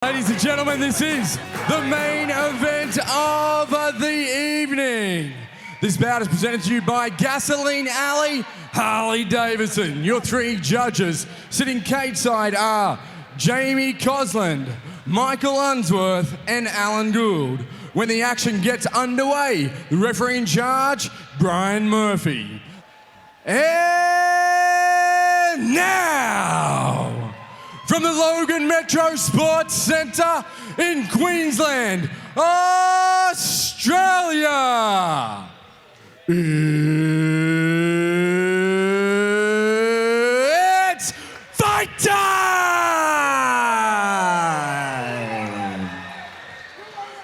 Ladies and gentlemen, this is the main event of the evening. This bout is presented to you by Gasoline Alley, Harley Davidson. Your three judges sitting cage side are Jamie Cosland, Michael Unsworth, and Alan Gould. When the action gets underway, the referee in charge, Brian Murphy. And now, from the Logan Metro Sports Centre in Queensland, Australia, it's fight time!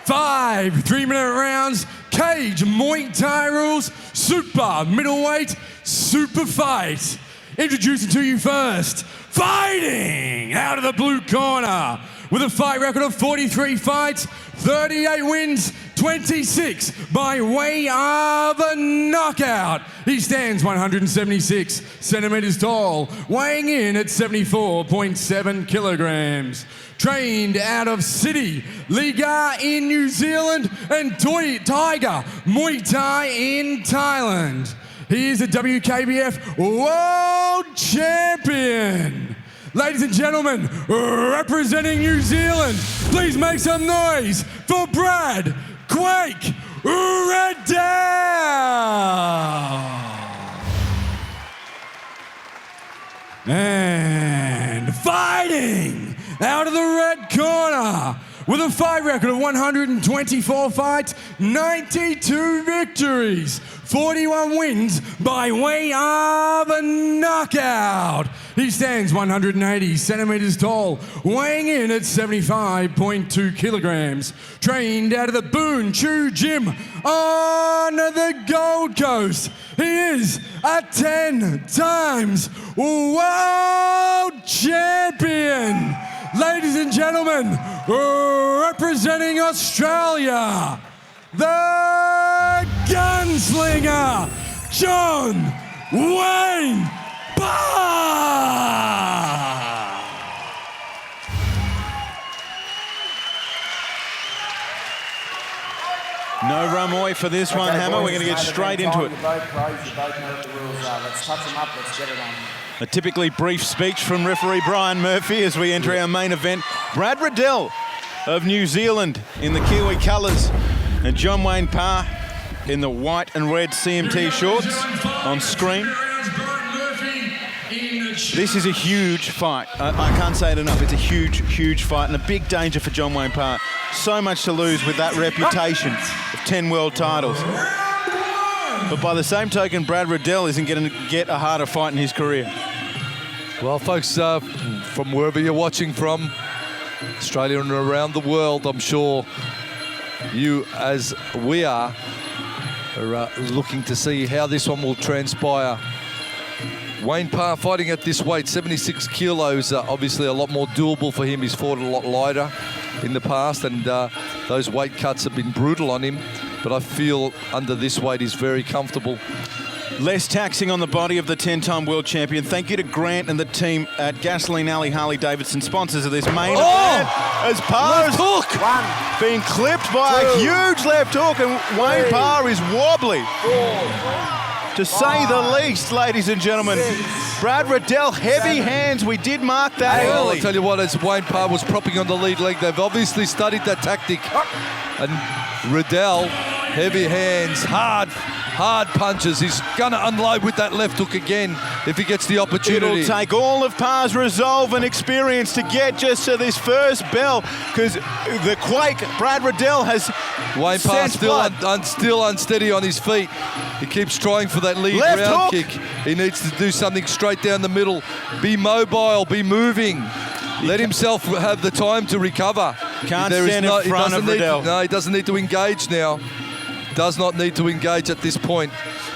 5 3-minute rounds, cage Muay Thai rules, super middleweight, super fight. Introducing to you first, fighting out of the blue corner with a fight record of 43 fights, 38 wins, 26 by way of a knockout. He stands 176 centimeters tall, weighing in at 74.7 kilograms. Trained out of City, Liga in New Zealand, and Tiger Muay Thai in Thailand. He is a WKBF World Champion. Ladies and gentlemen, representing New Zealand, please make some noise for Brad Quake Riddell. And fighting out of the red corner with a fight record of 124 fights, 92 victories, 41 wins by way of a knockout. He stands 180 centimeters tall, weighing in at 75.2 kilograms. Trained out of the Boonchu gym on the Gold Coast. He is a 10 times world champion. Ladies and gentlemen, representing Australia, the gunslinger, John Wayne Parr. No Muay for this one, Hammer. We're going to get straight into it. You both pros, you both know what the rules are. Let's touch them up, let's get it on. A typically brief speech from referee Brian Murphy as we enter our main event. Brad Riddell of New Zealand in the Kiwi colours and John Wayne Parr in the white and red CMT shorts on screen. This is a huge fight. I can't say it enough. It's a huge, huge fight and a big danger for John Wayne Parr. So much to lose with that reputation of 10 world titles. But by the same token, Brad Riddell isn't going to get a harder fight in his career. Well, folks, from wherever you're watching from, Australia and around the world, I'm sure you, as we are looking to see how this one will transpire. Wayne Parr fighting at this weight, 76 kilos, obviously a lot more doable for him. He's fought a lot lighter in the past, and those weight cuts have been brutal on him. But I feel under this weight he's very comfortable. Less taxing on the body of the 10-time world champion. Thank you to Grant and the team at Gasoline Alley Harley Davidson, sponsors of this main event. As Parr's being clipped by a huge left hook, and Wayne Parr is wobbly. To say the least, ladies and gentlemen. Brad Riddell, heavy hands. We did mark that early. I'll tell you what, as Wayne Parr was propping on the lead leg, they've obviously studied that tactic. And Riddell, heavy hands, hard punches. He's going to unload with that left hook again if he gets the opportunity. It'll take all of Parr's resolve and experience to get just to this first bell, because the quake, Brad Riddell has Wayne Parr still unsteady on his feet. He keeps trying for that lead left round hook. kick. He needs to do something straight down the middle. Be mobile, be moving. Let himself have the time to recover. Can't stand in front of Riddell. No, he doesn't need to engage now. Does not need to engage at this point.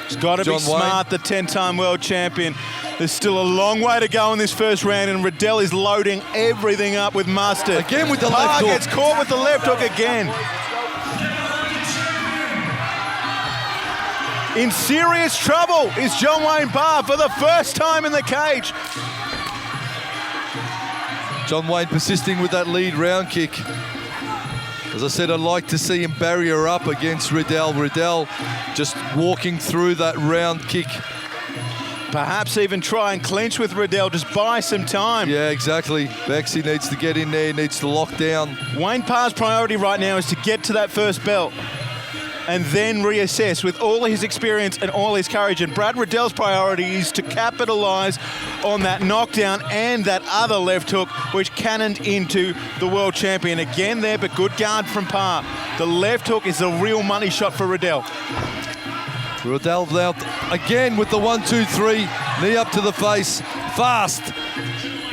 He's got to be smart, the 10-time world champion. There's still a long way to go in this first round, and Riddell is loading everything up with mustard. Again with the left hook. Gets caught with the left hook again. In serious trouble is John Wayne Parr for the first time in the cage. John Wayne persisting with that lead round kick. As I said, I'd like to see him barrier up against Riddell. Riddell just walking through that round kick. Perhaps even try and clinch with Riddell, just buy some time. Yeah, exactly. Bexy needs to get in there, needs to lock down. Wayne Parr's priority right now is to get to that first belt and then reassess with all his experience and all his courage. And Brad Riddell's priority is to capitalise on that knockdown and that other left hook, which cannoned into the world champion. Again there, but good guard from Parr. The left hook is a real money shot for Riddell. Riddell out again with the 1-2-3, knee up to the face, fast,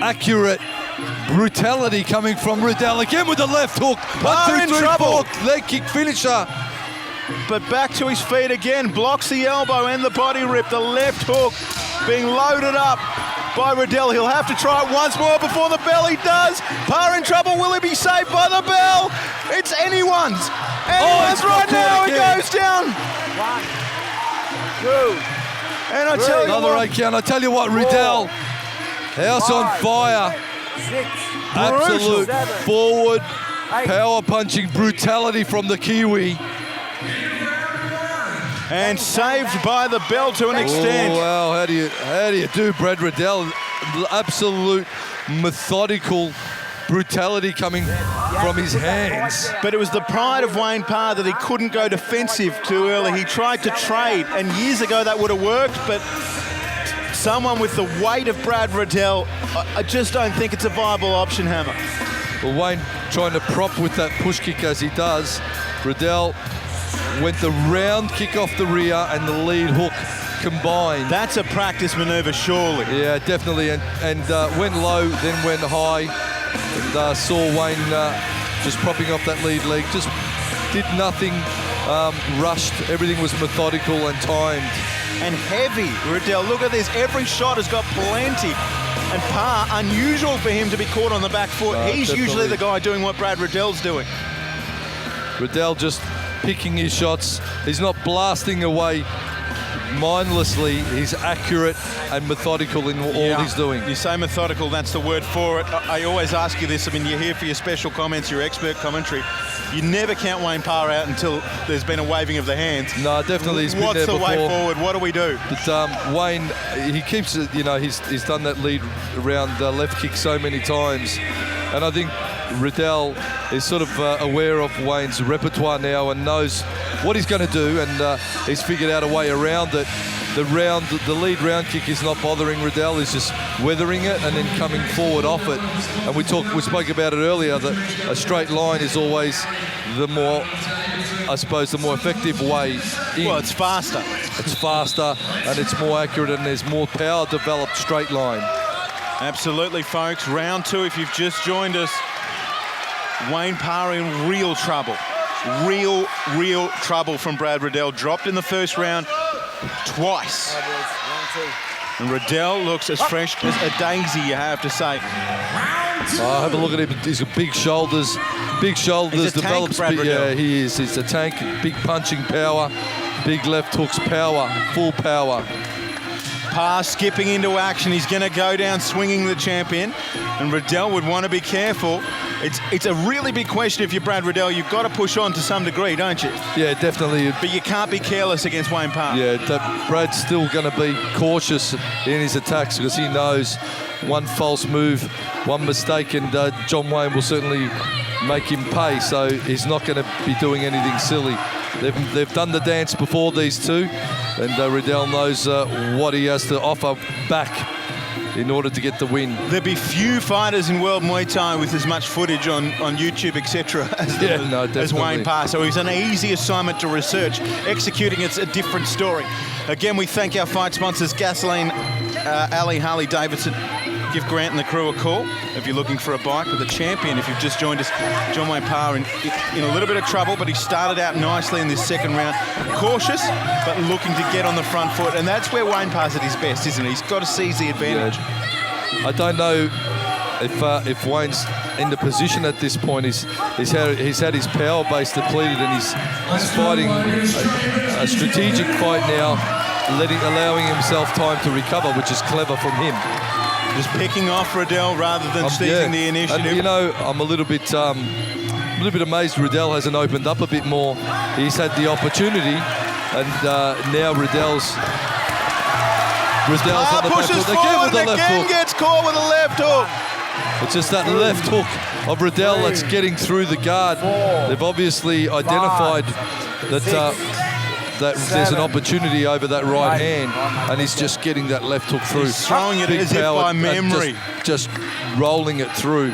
accurate, brutality coming from Riddell. Again with the left hook, Parr in trouble. 4, leg kick finisher. But back to his feet again, blocks the elbow and the body rip. The left hook being loaded up by Riddell. He'll have to try it once more before the bell. He does. Parr in trouble. Will he be saved by the bell? It's anyone's. Anyone's right now. He goes down. 1, 2, and I tell you another what, 8 count. I tell you what, Riddell, house on fire. 6, Absolute 7, forward 8. power punching brutality from the Kiwi. and saved by the bell to an extent. Oh, wow, how do you do, Brad Riddell? Absolute methodical brutality coming from his hands. But it was the pride of Wayne Parr that he couldn't go defensive too early. He tried to trade, and years ago that would have worked, but someone with the weight of Brad Riddell, I just don't think it's a viable option, Hammer. Well, Wayne trying to prop with that push kick as he does. Riddell went the round kick off the rear and the lead hook combined. That's a practice maneuver, surely. Yeah, definitely, and went low, then went high, and saw Wayne just propping off that lead leg, just did nothing, rushed, everything was methodical and timed. And heavy, Riddell, look at this, every shot has got plenty. And Parr, unusual for him to be caught on the back foot. He's definitely usually the guy doing what Brad Riddell's doing. Riddell just picking his shots, he's not blasting away mindlessly, he's accurate and methodical in all he's doing. You say methodical, that's the word for it. I always ask you this, I mean, you're here for your special comments, your expert commentary. You never count Wayne Parr out until there's been a waving of the hands. No, definitely he's been What's there the before. way forward? What do we do? But Wayne, he keeps, you know, he's done that lead round left kick so many times. And I think Riddell is sort of aware of Wayne's repertoire now and knows what he's going to do, and he's figured out a way around it. The lead round kick is not bothering Riddell, he's just weathering it and then coming forward off it. And we spoke about it earlier, that a straight line is always the more, I suppose, the more effective way in. Well, it's faster. It's faster and it's more accurate and there's more power developed straight line. Absolutely, folks. Round two, if you've just joined us, Wayne Parr in real trouble. Real trouble from Brad Riddell. Dropped in the first round twice. And Riddell looks as fresh as a daisy, you have to say. Have a look at him. He's got big shoulders. He's a tank, Brad Riddell. Yeah, he is. He's a tank. Big punching power. Big left hooks power. Full power. Parr skipping into action. He's going to go down swinging the champion. And Riddell would want to be careful. It's a really big question if you're Brad Riddell. You've got to push on to some degree, don't you? Yeah, definitely. But you can't be careless against Wayne Parr. Yeah, Brad's still going to be cautious in his attacks because he knows one false move, one mistake, and John Wayne will certainly make him pay. So he's not going to be doing anything silly. They've done the dance before, these two, and Riddell knows what he has to offer back in order to get the win. There'd be few fighters in World Muay Thai with as much footage on YouTube, etc., as Wayne Parr. So it was an easy assignment to research. Executing it's a different story. Again, we thank our fight sponsors, Gasoline Alley, Harley Davidson. Give Grant and the crew a call if you're looking for a bike. With the champion, if you've just joined us, John Wayne Parr in a little bit of trouble, but he started out nicely in this second round. Cautious, but looking to get on the front foot. And that's where Wayne Parr's at his best, isn't he? He's got to seize the advantage. Yeah. I don't know if Wayne's in the position at this point. He's had his power base depleted and he's fighting a strategic fight now, allowing himself time to recover, which is clever from him. Just picking off Riddell rather than seizing the initiative. And, you know, I'm a little bit amazed Riddell hasn't opened up a bit more. He's had the opportunity, and now Riddell's on the pushes back foot forward again with the left hook. Gets caught with a left hook. It's just that left hook of Riddell that's getting through the guard. They've obviously identified that there's an opportunity over that right hand, and he's just getting that left hook through. He's throwing it Big as if power, by memory. Just rolling it through.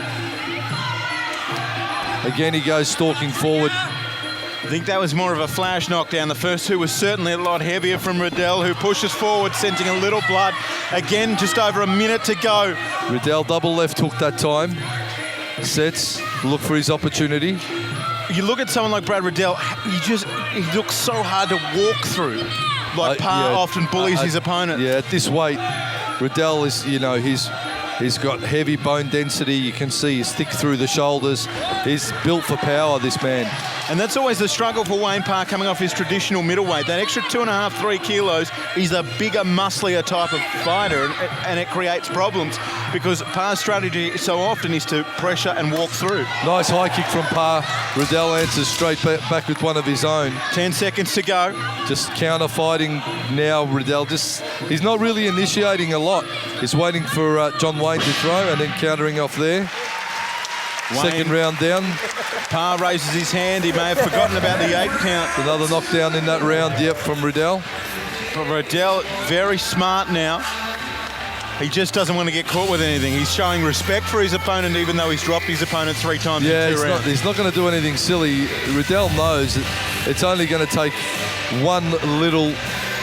Again, he goes stalking forward. I think that was more of a flash knockdown. The first two was certainly a lot heavier from Riddell, who pushes forward, sensing a little blood. Again, just over a minute to go. Riddell double left hook that time. Sets, look for his opportunity. You look at someone like Brad Riddell, he looks so hard to walk through. Like Parr often bullies his opponent. Yeah, at this weight, Riddell is, you know, he's got heavy bone density. You can see he's thick through the shoulders. He's built for power, this man. And that's always the struggle for Wayne Parr coming off his traditional middleweight. That extra 2.5, 3 kilos, he's a bigger, musclier type of fighter, and it creates problems because Parr's strategy so often is to pressure and walk through. Nice high kick from Parr. Riddell answers straight back with one of his own. 10 seconds to go. Just counter-fighting now, Riddell. He's not really initiating a lot. He's waiting for John Wayne to throw and then countering off there. Second round down. Parr raises his hand. He may have forgotten about the 8 count. Another knockdown in that round, yep, from Riddell. But Riddell, very smart now. He just doesn't want to get caught with anything. He's showing respect for his opponent, even though he's dropped his opponent 3 times in 2 rounds. He's not going to do anything silly. Riddell knows that it's only going to take one little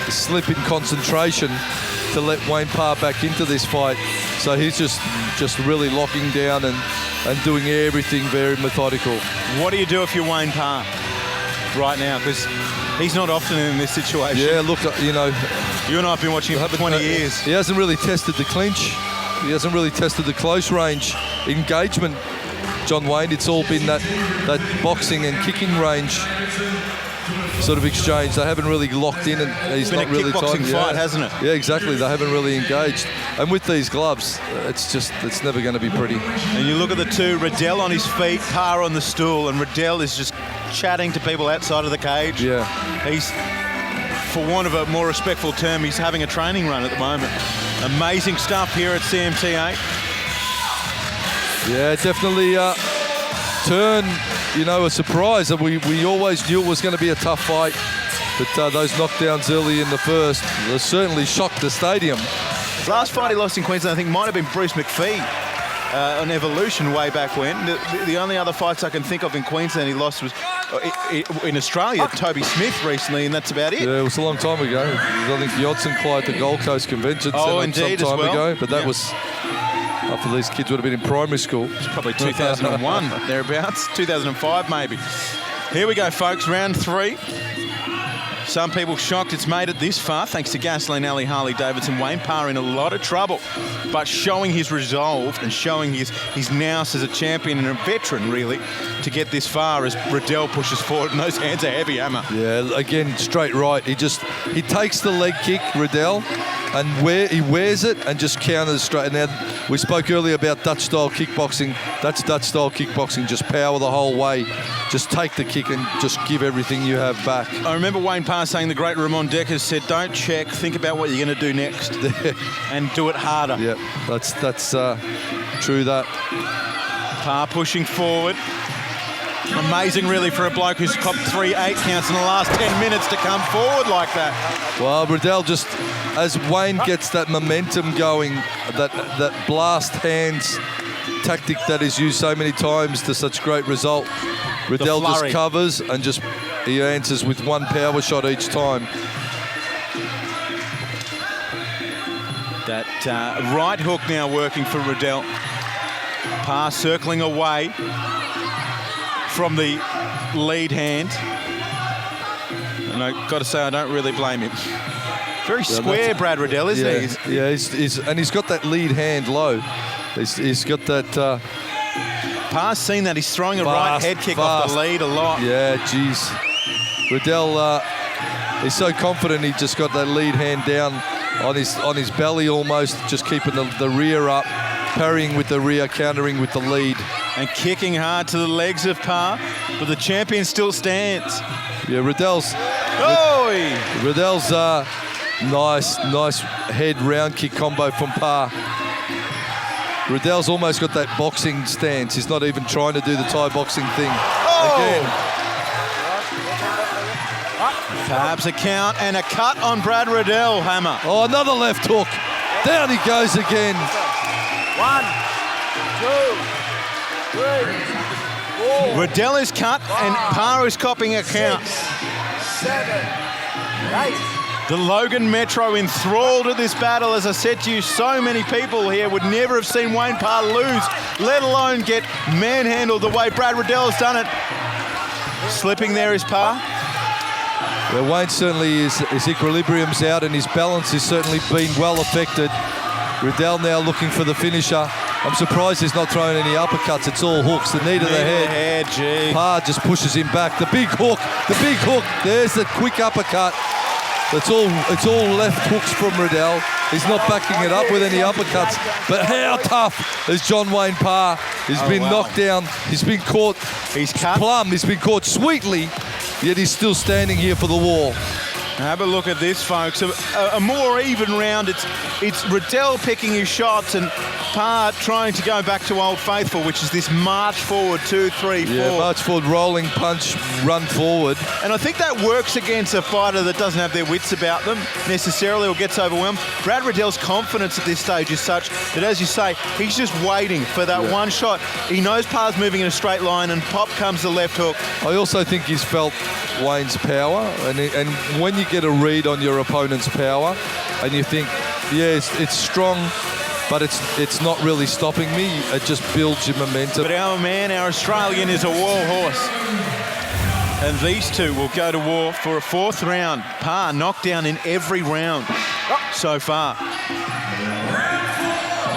slip in concentration to let Wayne Parr back into this fight. So he's just really locking down and doing everything very methodical. What do you do if you're Wayne Parr right now? Because he's not often in this situation. Yeah, look, you know. You and I have been watching him for 20 years. He hasn't really tested the clinch. He hasn't really tested the close range engagement, John Wayne. It's all been that boxing and kicking range sort of exchange. They haven't really locked in, and he's not really tight. It's been a kickboxing fight, hasn't it? Yeah, exactly. They haven't really engaged. And with these gloves, it's never going to be pretty. And you look at the two, Riddell on his feet, Parr on the stool, and Riddell is just chatting to people outside of the cage. Yeah. He's, for want of a more respectful term, he's having a training run at the moment. Amazing stuff here at CMT8. Yeah, definitely turn, you know, a surprise. We always knew it was going to be a tough fight, but those knockdowns early in the first certainly shocked the stadium. Last fight he lost in Queensland, I think, might have been Bruce McPhee on Evolution way back when. The only other fights I can think of in Queensland he lost was in Australia, Toby Smith recently, and that's about it. Yeah, it was a long time ago. I think Yodson Clyde at the Gold Coast Convention some time ago, but that was after these kids would have been in primary school. It's probably 2001, thereabouts, 2005 maybe. Here we go, folks, round 3. Some people shocked it's made it this far, thanks to Gasoline Alley Harley-Davidson. Wayne Parr in a lot of trouble, but showing his resolve and showing his nous as a champion and a veteran, really, to get this far as Riddell pushes forward, and those hands are heavy, Hammer. Yeah, again, straight right. He takes the leg kick, Riddell, and he wears it and just counters straight. Now, we spoke earlier about Dutch-style kickboxing. That's Dutch-style kickboxing, just power the whole way. Just take the kick and just give everything you have back. I remember Wayne Parr saying, the great Ramon Deckers said, don't check, think about what you're going to do next and do it harder. Yeah, that's true that. Parr pushing forward. Amazing, really, for a bloke who's copped 3 8 counts in the last 10 minutes to come forward like that. Well, Riddell just, as Wayne gets that momentum going, that blast hands tactic that is used so many times to such great result, Riddell just covers and he answers with one power shot each time. That right hook now working for Riddell. Parr circling away from the lead hand. And I've got to say, I don't really blame him. Very square, Brad Riddell, isn't he? Yeah, he's got that lead hand low. He's got that... Parr's seen that. He's throwing a right head kick off the lead a lot. Yeah, geez. Riddell is so confident he just got that lead hand down on his belly almost, just keeping the rear up, parrying with the rear, countering with the lead. And kicking hard to the legs of Parr, but the champion still stands. Yeah, Riddell's nice head round kick combo from Parr. Riddell's almost got that boxing stance. He's not even trying to do the Thai boxing thing. Again. Perhaps a count and a cut on Brad Riddell, Hammer. Oh, another left hook. Down he goes again. 1, 2, 3, 4. Riddell is cut and Parr is copping a count. 7, 8. The Logan Metro enthralled at this battle. As I said to you, so many people here would never have seen Wayne Parr lose, let alone get manhandled the way Brad Riddell has done it. Slipping there is Parr. Well, Wayne certainly his equilibrium's out and his balance has certainly been well affected. Riddell now looking for the finisher. I'm surprised he's not throwing any uppercuts. It's all hooks. The knee to the head. Gee. Parr just pushes him back. The big hook. There's the quick uppercut. It's all left hooks from Riddell. He's not backing it up with any uppercuts. But how tough is John Wayne Parr? He's been knocked down. He's been caught. He's cut. Plum. He's been caught sweetly. Yet he's still standing here for the wall. Have a look at this, folks. A more even round. It's Riddell picking his shots and Parr trying to go back to Old Faithful, which is this march forward, 2, 3, 4. Yeah, march forward, rolling punch, run forward. And I think that works against a fighter that doesn't have their wits about them necessarily or gets overwhelmed. Brad Riddell's confidence at this stage is such that, as you say, he's just waiting for that one shot. He knows Parr's moving in a straight line and pop comes the left hook. I also think he's felt Wayne's power, and when you get a read on your opponent's power and you think, yeah, it's strong, but it's not really stopping me, it just builds your momentum. But our man, our Australian, is a war horse. And these two will go to war for a 4th round. Parr knocked down in every round so far.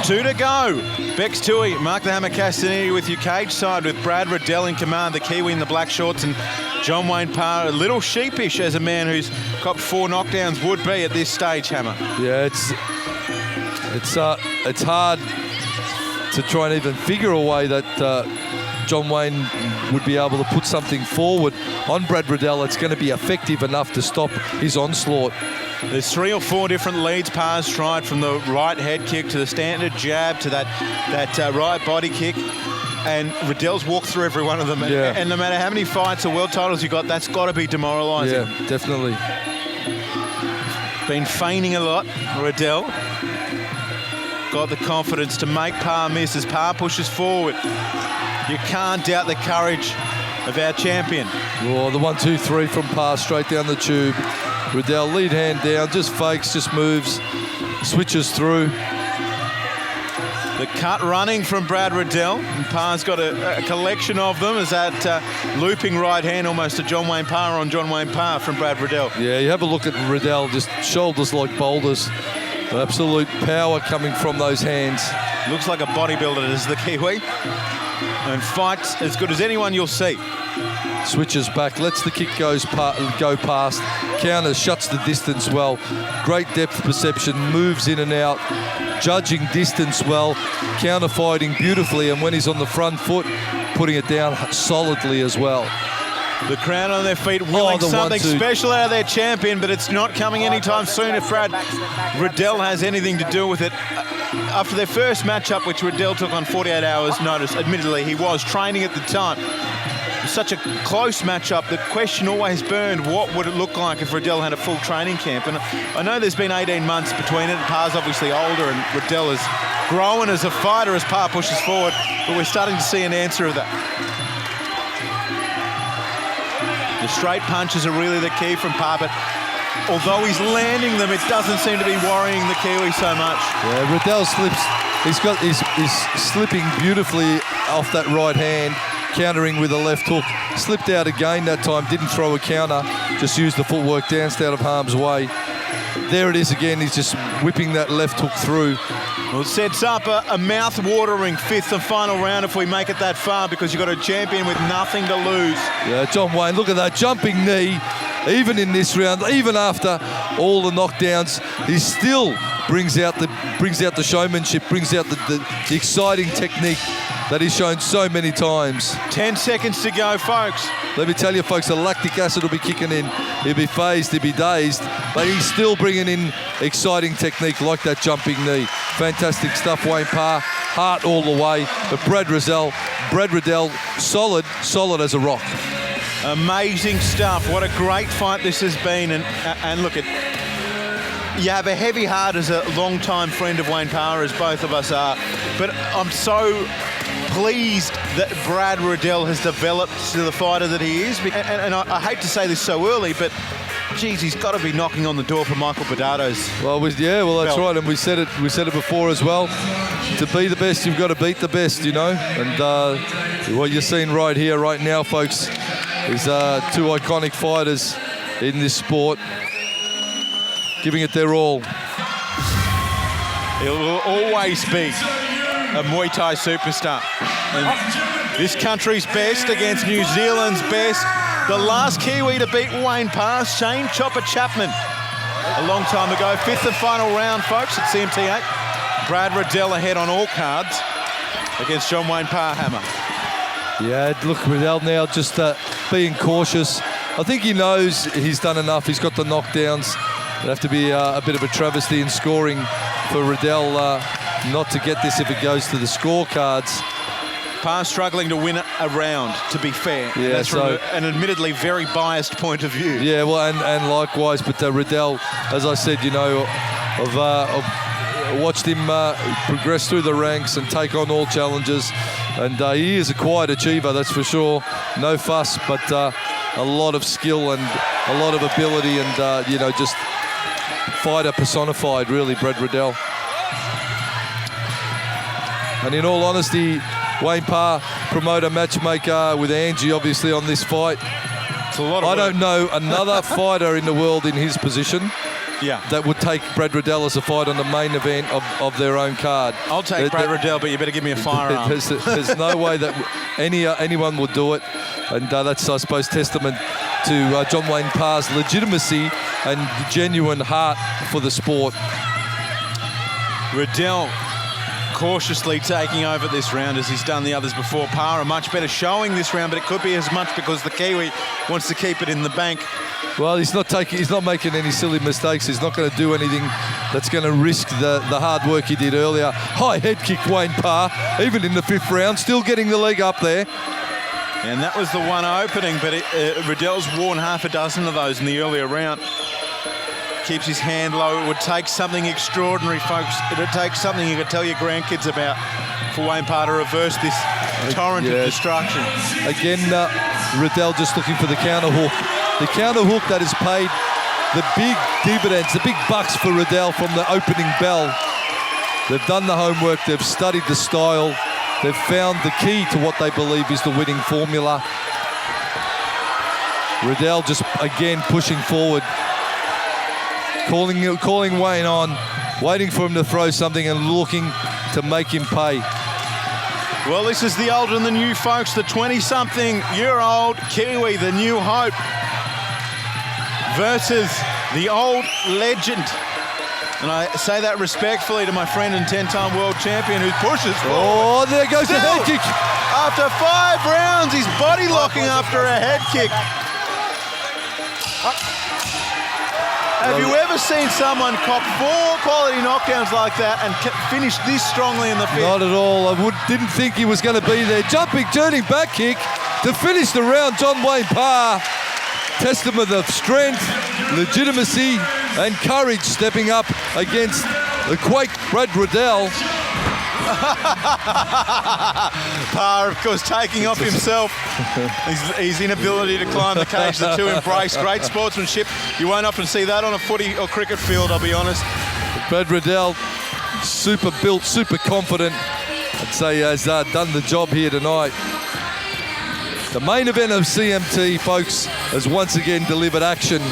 2 to go. Bex Tui, Mark the Hammer Castaneda with you cage side with Brad Riddell in command, the Kiwi in the black shorts, and John Wayne Parr a little sheepish as a man who's copped 4 knockdowns would be at this stage, Hammer. Yeah, it's hard to try and even figure a way that John Wayne would be able to put something forward on Brad Riddell. It's going to be effective enough to stop his onslaught. There's 3 or 4 different leads Parr's tried, from the right head kick to the standard jab to that right body kick. And Riddell's walked through every one of them. Yeah. And no matter how many fights or world titles you got, that's got to be demoralising. Yeah, definitely. Been feigning a lot, Riddell. Got the confidence to make Parr miss as Parr pushes forward. You can't doubt the courage of our champion. Oh, the 1, 2, 3 from Parr straight down the tube. Riddell lead hand down, just fakes, just moves, switches through. The cut running from Brad Riddell, and Parr's got a collection of them as that looping right hand almost to John Wayne Parr on John Wayne Parr from Brad Riddell. Yeah, you have a look at Riddell, just shoulders like boulders. Absolute power coming from those hands. Looks like a bodybuilder is the Kiwi. And fights as good as anyone you'll see. Switches back, lets the kick go past, counters, shuts the distance well. Great depth perception, moves in and out, judging distance well, counter-fighting beautifully, and when he's on the front foot, putting it down solidly as well. The crowd on their feet willing something 1, 2. special out of their champion, but it's not coming anytime soon if Brad Riddell has anything to do with it. After their first matchup, which Riddell took on 48 hours notice, admittedly he was training at the time. It was such a close matchup. The question always burned, what would it look like if Riddell had a full training camp? And I know there's been 18 months between it. Parr's obviously older and Riddell is growing as a fighter as Parr pushes forward, but we're starting to see an answer of that. The straight punches are really the key from Parr, but although he's landing them, it doesn't seem to be worrying the Kiwi so much. Yeah, Riddell slips. He's slipping beautifully off that right hand, countering with a left hook. Slipped out again that time, didn't throw a counter, just used the footwork, danced out of harm's way. There it is again, he's just whipping that left hook through. Well, it sets up a mouth-watering 5th and final round if we make it that far, because you've got a champion with nothing to lose. Yeah, John Wayne, look at that jumping knee, even in this round, even after all the knockdowns. He still brings out the showmanship, brings out the exciting technique that he's shown so many times. 10 seconds to go, folks. Let me tell you, folks, the lactic acid will be kicking in. He'll be phased, he'll be dazed, but he's still bringing in exciting technique like that jumping knee. Fantastic stuff, Wayne Parr. Heart all the way. But Brad Riddell, solid as a rock. Amazing stuff. What a great fight this has been. And look, you have a heavy heart as a long-time friend of Wayne Parr, as both of us are. But I'm so pleased that Brad Riddell has developed to the fighter that he is. And I hate to say this so early, but geez, he's got to be knocking on the door for Michael Badado's. Well, that's right, and we said it before as well. To be the best, you've got to beat the best, you know. And what you're seeing right here, right now, folks, is two iconic fighters in this sport, giving it their all. It will always be a Muay Thai superstar. And this country's best against New Zealand's best. The last Kiwi to beat Wayne Parr, Shane Chopper Chapman, a long time ago. 5th and final round, folks, at CMT 8. Brad Riddell ahead on all cards against John Wayne Parhammer. Yeah, look, Riddell now just being cautious. I think he knows he's done enough. He's got the knockdowns. It'll have to be a bit of a travesty in scoring for Riddell not to get this if it goes to the scorecards. Parr struggling to win a round, to be fair. Yeah, that's from an admittedly very biased point of view. Yeah, well, and likewise, but Riddell, as I said, you know, I've watched him progress through the ranks and take on all challenges, and he is a quiet achiever, that's for sure. No fuss, but a lot of skill and a lot of ability, and you know, just fighter personified, really, Brad Riddell. And in all honesty, Wayne Parr, promoter, matchmaker with Angie, obviously, on this fight. It's a lot of I don't know another fighter in the world in his position that would take Brad Riddell as a fight on the main event of their own card. I'll take Brad Riddell, but you better give me a firearm. There's no way that anyone would do it. And that's, I suppose, testament to John Wayne Parr's legitimacy and genuine heart for the sport. Riddell cautiously taking over this round as he's done the others before. Parr a much better showing this round, but it could be as much because the Kiwi wants to keep it in the bank. Well, he's not making any silly mistakes. He's not going to do anything that's going to risk the hard work he did earlier. High head kick, Wayne Parr, even in the 5th round, still getting the leg up there. And that was the one opening, but Riddell's worn half a dozen of those in the earlier round. Keeps his hand low. It would take something extraordinary, folks. It would take something you could tell your grandkids about for Wayne Parr to reverse this torrent of destruction. Again, Riddell just looking for the counter hook. The counter hook that has paid the big dividends, the big bucks for Riddell from the opening bell. They've done the homework. They've studied the style. They've found the key to what they believe is the winning formula. Riddell just, again, pushing forward. Calling Wayne on, waiting for him to throw something and looking to make him pay. Well, this is the old and the new, folks. The 20-something-year-old Kiwi, the new hope, versus the old legend. And I say that respectfully to my friend and 10-time world champion who pushes forward. Oh, there goes the head kick. After 5 rounds, he's body locking after a head kick. Have you ever seen someone cop 4 quality knockdowns like that and finish this strongly in the 5th? Not at all. Didn't think he was going to be there. Jumping, turning back kick to finish the round. John Wayne Parr, testament of strength, legitimacy, and courage, stepping up against the quake Brad Riddell. Parr, of course, taking off himself. His inability to climb the cage, the two embrace. Great sportsmanship. You won't often see that on a footy or cricket field, I'll be honest. Brad Riddell, super built, super confident. I'd say has done the job here tonight. The main event of CMT, folks, has once again delivered action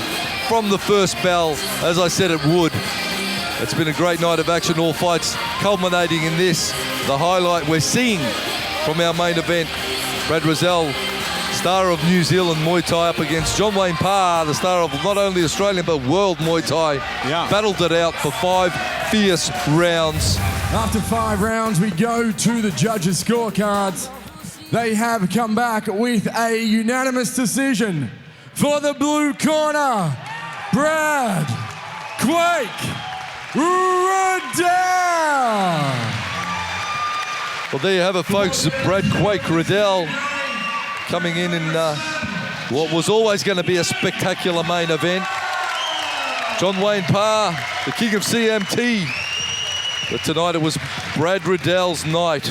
from the first bell, as I said it would. It's been a great night of action, all fights culminating in this. The highlight we're seeing from our main event, Brad Riddell star of New Zealand Muay Thai, up against John Wayne Parr, the star of not only Australian but world Muay Thai. Yeah. Battled it out for 5 fierce rounds. After 5 rounds, we go to the judges' scorecards. They have come back with a unanimous decision for the blue corner, Brad Quake Riddell. Well, there you have it, folks. Brad Quake Riddell coming in what was always going to be a spectacular main event. John Wayne Parr, the king of CMT. But tonight it was Brad Riddell's night.